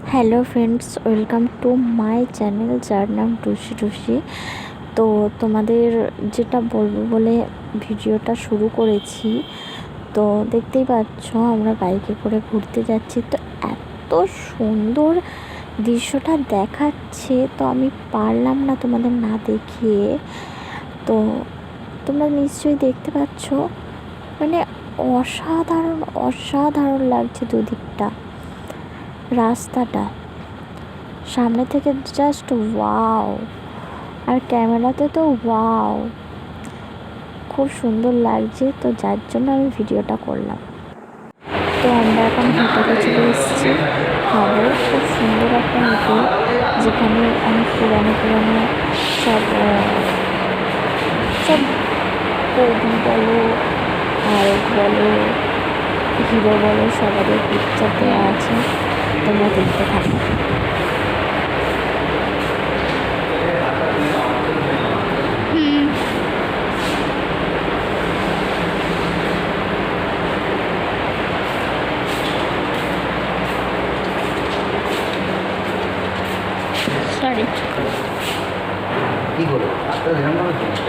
Hello friends, welcome to my channel যার নাম টুসি টুসি। তো তোমাদের যেটা বলবো বলে ভিডিওটা শুরু করেছি, তো দেখতেই পাচ্ছ আমরা বাইকে করে ঘুরতে যাচ্ছি। তো এত সুন্দর দৃশ্যটা দেখাচ্ছে, তো আমি পারলাম না তোমাদের না দেখিয়ে। তো তোমরা নিশ্চয়ই দেখতে পাচ্ছ, মানে অসাধারণ অসাধারণ লাগছে দুদিকটা রাস্তাটা। সামনে থেকে জাস্ট ওয়াও, আর ক্যামেরাতে তো ওয়াও, খুব সুন্দর লাগছে। তো যার জন্য আমি ভিডিওটা করলাম। তো আমরা এখন হোটেলে চলে এসেছি। খাবো, খুব সুন্দর একটা হোটেল, যেখানে অনেক পুরানো পুরানো সব সব কবি বলো, নায়ক বলো, হিরো বলো, সবারই পিকচার দেওয়া আছে। তোমরা দেখতে থাকো। সরি, কি করবো আস্তে এরকম ভাবে চলছে,